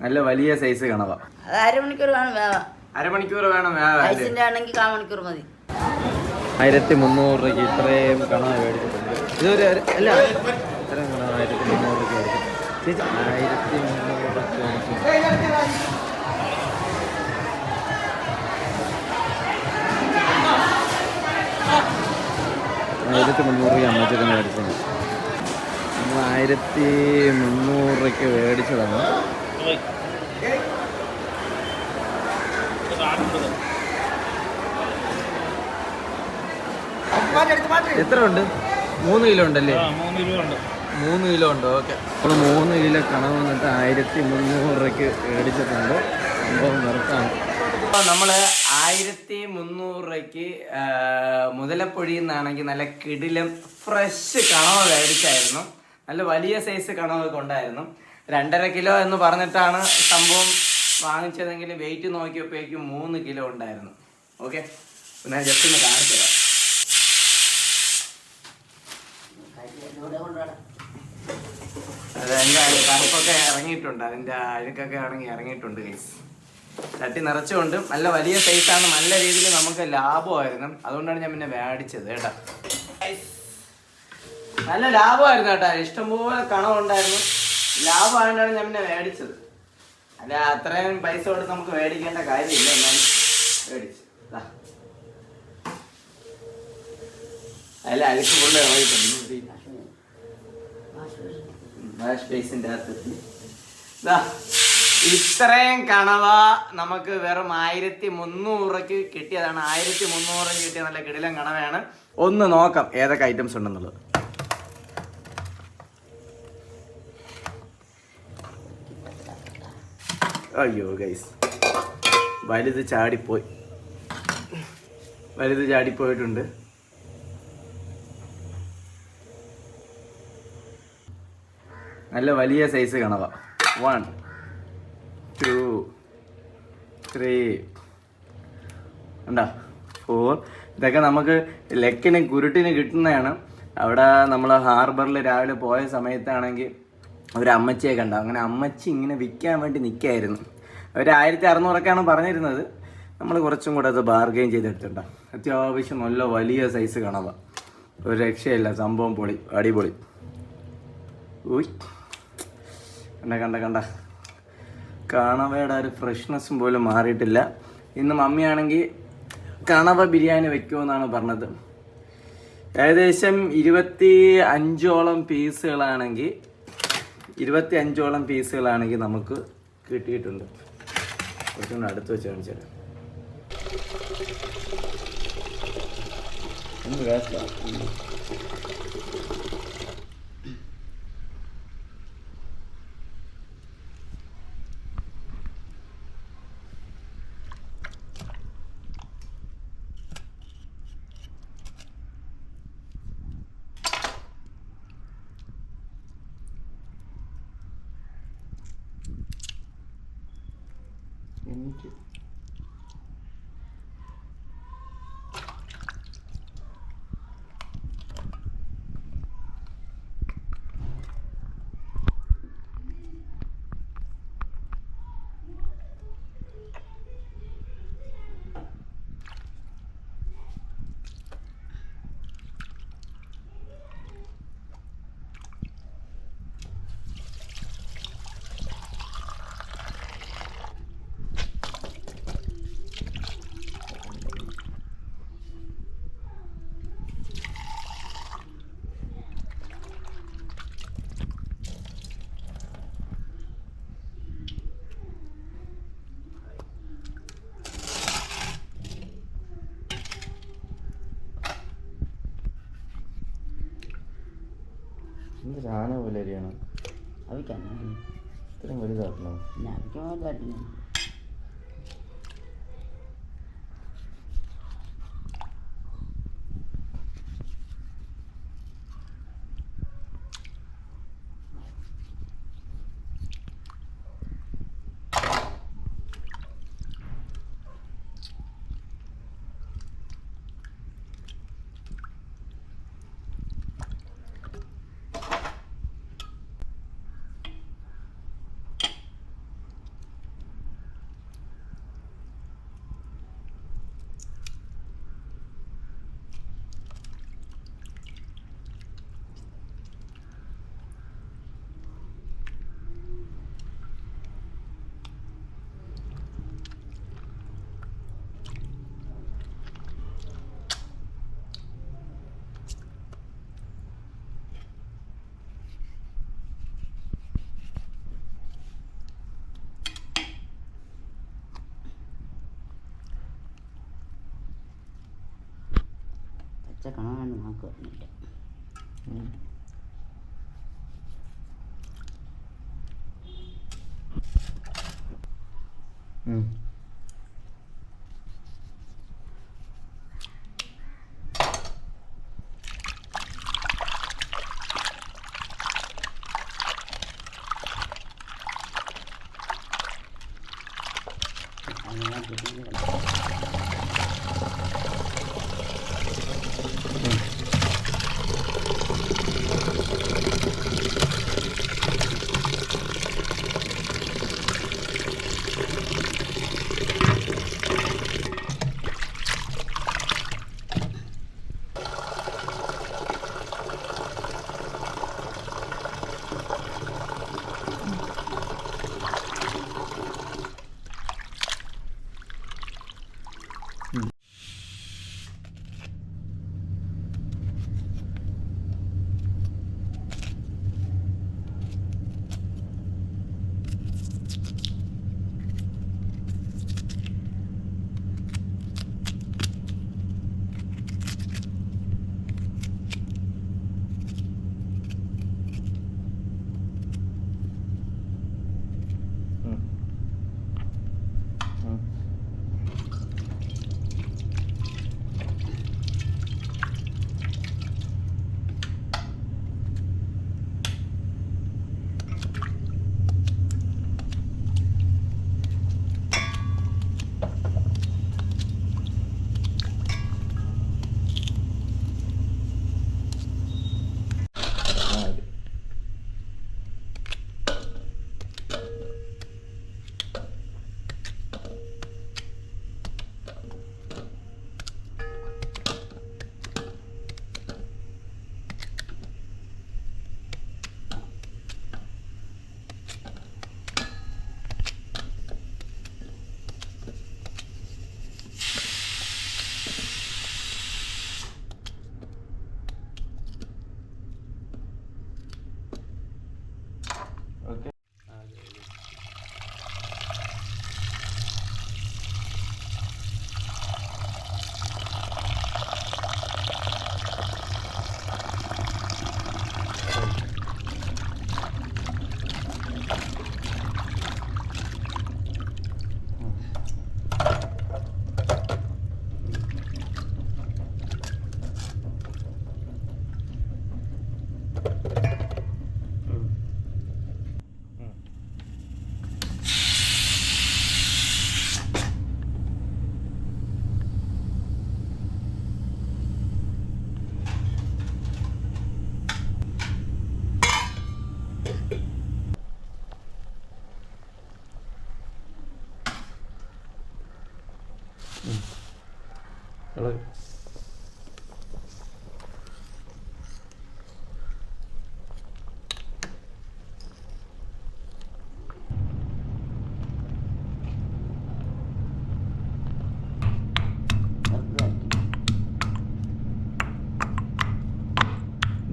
നല്ല വലിയ സൈസ് കണവ. അത് അരമണിക്കൂർ വേണം വേവാൻ. അരമണിക്കൂർ വേണം വേവാൻ. ഐസിന്റെ ആണെങ്കിൽ 1/4 മണിക്കൂർ മതി. 1300 രൂപയ്ക്ക് ഇത്രയും കണവ മേടിച്ചിട്ടുണ്ട്. ഇതൊരു അല്ല ഇത്രയും കണവ 1300 രൂപയ്ക്ക് മേടിച്ചു. ചേച്ചി 1300 രൂപയ്ക്ക് മേടിച്ചു. 1300 രൂപ അമ്മച്ചൊക്കെ മേടിച്ചത്. നമ്മൾ 1300 രൂപയ്ക്ക് മേടിച്ചതാണ്. എത്ര ഉണ്ട്? 3 കിലോ ഉണ്ടല്ലേ? 3 കിലോ ഉണ്ട്. ഓക്കെ, അപ്പോൾ 3 കിലോ കണവ് വന്നിട്ട് 1300 രൂപയ്ക്ക് മേടിച്ചിട്ടുണ്ട്. സംഭവം നിറത്താണ്. അപ്പോൾ നമ്മൾ 1300 രൂപയ്ക്ക് മുതലപ്പൊഴിയിൽ നിന്നാണെങ്കിൽ നല്ല കിടിലം ഫ്രഷ് കണവ മേടിച്ചായിരുന്നു. നല്ല വലിയ സൈസ് കണവൊക്കെ ഉണ്ടായിരുന്നു. 2.5 കിലോ എന്ന് പറഞ്ഞിട്ടാണ് സംഭവം വാങ്ങിച്ചതെങ്കിൽ വെയിറ്റ് നോക്കിയപ്പോഴേക്കും 3 കിലോ ഉണ്ടായിരുന്നു. ഓക്കെ, ഞാൻ ജസ്റ്റ് ഒന്ന് കാണിച്ചു തരാം. അതിൻ്റെ കറുപ്പൊക്കെ ഇറങ്ങിയിട്ടുണ്ട്, അതിൻ്റെ അഴുക്കൊക്കെ ഇറങ്ങിയിട്ടുണ്ട് ഗൈസ്. ചട്ടി നിറച്ചുകൊണ്ട് നല്ല വലിയ സൈസാണ്. നല്ല രീതിയിൽ നമുക്ക് ലാഭമായിരുന്നു. അതുകൊണ്ടാണ് ഞാൻ പിന്നെ മേടിച്ചത് കേട്ടോ. നല്ല ലാഭമായിരുന്നു കേട്ടോ. ഇഷ്ടംപോലെ കണവുണ്ടായിരുന്നു. ലാഭമായതുകൊണ്ടാണ് ഞാൻ പിന്നെ മേടിച്ചത്. അല്ല അത്രയും പൈസ കൊടുത്ത് നമുക്ക് മേടിക്കേണ്ട കാര്യമില്ല. എന്നാലും മേടിച്ചു. അല്ല അഴുക്ക് കൊണ്ട് ഇറങ്ങിയിട്ടുണ്ട്. വാഷ് ബേസിൻ്റെ അകത്ത് ഇത്രയും കണവ നമുക്ക് വെറും 1300 രൂപയ്ക്ക് കിട്ടിയതാണ്. 1300 രൂപയ്ക്ക് കിട്ടിയ നല്ല കിടിലം കണവയാണ്. ഒന്ന് നോക്കാം ഏതൊക്കെ ഐറ്റംസ് ഉണ്ടെന്നുള്ളത്. അയ്യോ ഗൈസ്, വലുത് ചാടിപ്പോയിട്ടുണ്ട്. നല്ല വലിയ സൈസ് കണവ. 1 2 3 ഉണ്ടോ 4. ഇതൊക്കെ നമുക്ക് ലെക്കിന് കുരുട്ടിന് കിട്ടുന്നതാണ്. അവിടെ നമ്മൾ ഹാർബറിൽ രാവിലെ പോയ സമയത്താണെങ്കിൽ ഒരു അമ്മച്ചിയെ കണ്ട. അങ്ങനെ അമ്മച്ചി ഇങ്ങനെ വിൽക്കാൻ വേണ്ടി നിൽക്കായിരുന്നു. അവർ 1600 പറഞ്ഞിരുന്നത്. നമ്മൾ കുറച്ചും കൂടെ അത് ബാർഗെയിൻ ചെയ്തെടുത്തിട്ടുണ്ടോ. അത്യാവശ്യം നല്ല വലിയ സൈസ് കണവ. ഒരു രക്ഷയില്ല, സംഭവം പൊളി, അടിപൊളി. ഊയ് കണ്ട കണവയുടെ ഒരു ഫ്രഷ്നെസ്സും പോലും മാറിയിട്ടില്ല. ഇന്ന് മമ്മിയാണെങ്കിൽ കണവ ബിരിയാണി വെക്കുമെന്നാണ് പറഞ്ഞത്. ഏകദേശം 25ഓളം പീസുകളാണെങ്കിൽ നമുക്ക് കിട്ടിയിട്ടുണ്ട്. കുറച്ചുകൂടെ അടുത്ത് വെച്ച് കാണിച്ചാൽ എനിക്ക് ആന പോലെ അരിയണം. ഇത്രയും വലുതാക്കണോ? കണവാണ്ട് നോക്ക് പറഞ്ഞില്ല.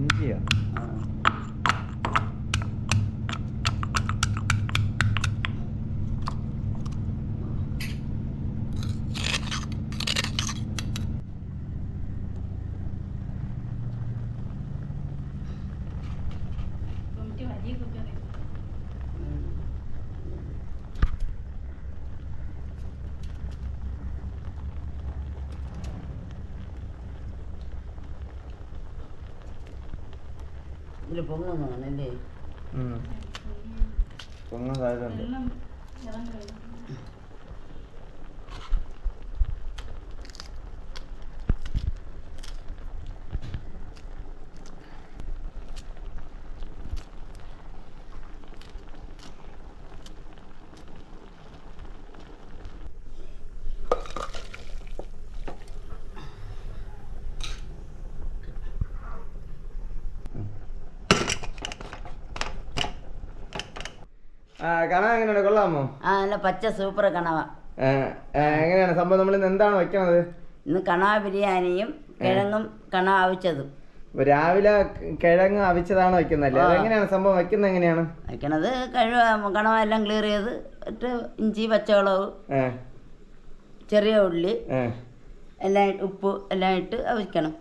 ഇഞ്ചിയോ? ഇതിൽ പൊങ്ങുന്നു അല്ലേ? പൊങ്ങാൻ സാധ്യതയുണ്ട്. കണവ എങ്ങനെയാണ്, കൊള്ളാമോ? ആ നല്ല പച്ച സൂപ്പർ കണവ. എങ്ങനെയാണ് സംഭവം? നമ്മൾ ഇന്ന് എന്താണ് വെക്കണത്? ഇന്ന് കണവ ബിരിയാണിയും കിഴങ്ങും കണവ അവിച്ചതും. രാവിലെ കിഴങ്ങ് അവിച്ചതാണ് വെക്കുന്നല്ലേ? എങ്ങനെയാണ് സംഭവം വെക്കുന്നത്? എങ്ങനെയാണ് വെക്കണത്? കണവ എല്ലാം ക്ലിയർ ചെയ്ത് ഇട്ട് ഇഞ്ചി, പച്ചമുളക്, ചെറിയ ഉള്ളി എല്ലാം ഉപ്പ് എല്ലാം ഇട്ട് അവിക്കണം.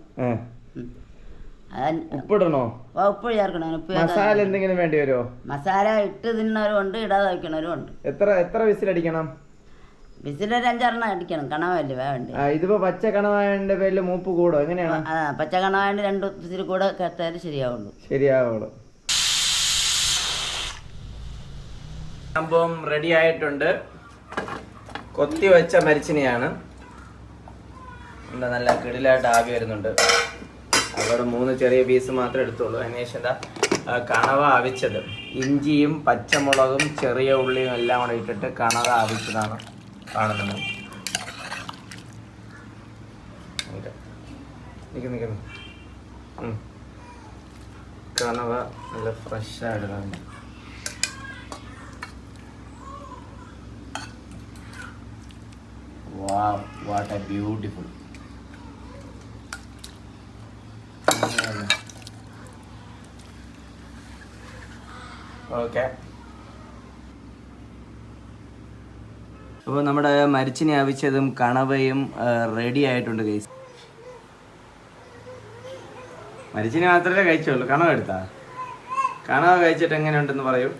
ഉപ്പിടണോ? ഉപ്പ് ചേർക്കണം. ഉപ്പ് മസാല എന്തെങ്കിലും വേണ്ടി വരുമോ? മസാല ഇട്ട് തിന്നവരും ഉണ്ട്, ഇടാതെ വയ്ക്കണവരും ഉണ്ട്. എത്ര വിസിലടിക്കണം? വിസിലൊരു 5-6 അടിക്കണം. കണവല്ലേ വേണ്ടി. ഇതിപ്പോ പച്ച കണവായതിന്റെ പേരിൽ മൂപ്പ് കൂടോ? എങ്ങനെയാണ്? പച്ച കണവായതിന്റെ 2 വിസിൽ കൂടെ കത്താലും ശരിയാവുള്ളൂ. സംഭവം റെഡി ആയിട്ടുണ്ട്. കൊത്തി വെച്ച മരിച്ചിനെയാണ്. നല്ല കിടിലായിട്ട് ആവി വരുന്നുണ്ട്. അവിടെ 3 ചെറിയ പീസ് മാത്രമേ എടുത്തുള്ളൂ. അതിനുശേഷം കണവ അവിച്ചത്, ഇഞ്ചിയും പച്ചമുളകും ചെറിയ ഉള്ളിയും എല്ലാം കൂടെ ഇട്ടിട്ട് കണവ അവിച്ചതാണ് കാണുന്നത്. കണവ നല്ല ഫ്രഷായിട്ട് കാണുന്നു. Wow, what a beautiful. Okay, അപ്പോൾ നമ്മുടെ മരിച്ചിനെ അവിച്ചതും കണവയും റെഡി ആയിട്ടുണ്ട് ഗൈസ്. മരിച്ചിനെ മാത്രമേ കഴിച്ചുള്ളൂ. കണവ എടുത്താ? കണവ കഴിച്ചിട്ട് എങ്ങനെയുണ്ടെന്ന് പറയൂ.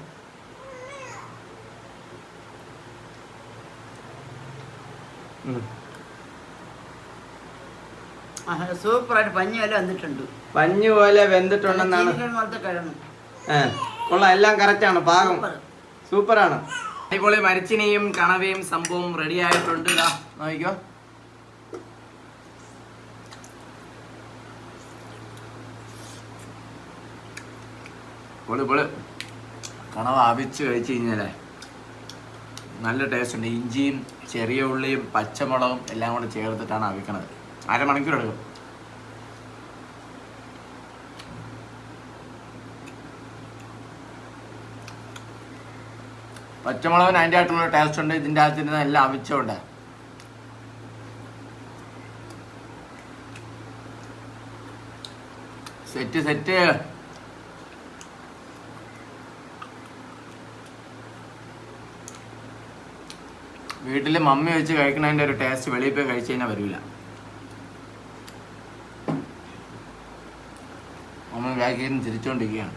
സൂപ്പറായിട്ട് പഞ്ഞി പോലെ വന്നിട്ടുണ്ട്. പഞ്ഞു പോലെ വെന്തിട്ടുണ്ടെന്നാണ്. കൊള്ളാം, എല്ലാം കറക്റ്റാണ്, പാകം സൂപ്പറാണ്. അടിപൊളി മരിച്ചിനെയും കണവയും സംഭവം റെഡി ആയിട്ടുണ്ട്. നോക്കിക്കോ, പൊളി. കണവ അവിച്ച് കഴിച്ച് കഴിഞ്ഞാലേ നല്ല ടേസ്റ്റ് ഉണ്ട്. ഇഞ്ചിയും ചെറിയ ഉള്ളിയും പച്ചമുളകും എല്ലാം കൂടെ ചേർത്തിട്ടാണ് അവിക്കണത്. 1/2 മണിക്കൂർ എടുക്കും. പച്ചമുളകിന് അതിൻ്റെ ആയിട്ടുള്ള ടേസ്റ്റ് ഉണ്ട്. ഇതിൻ്റെ അകത്ത് എല്ലാം അവിച്ചുണ്ട്. സെറ്റ്. വീട്ടിൽ മമ്മി വെച്ച് കഴിക്കണതിൻ്റെ ഒരു ടേസ്റ്റ് വെളിയിൽ പോയി കഴിച്ചു കഴിഞ്ഞാൽ വരില്ല. മമ്മി ബാക്കിൽ നിന്ന് തിരിച്ചുകൊണ്ടിരിക്കുകയാണ്.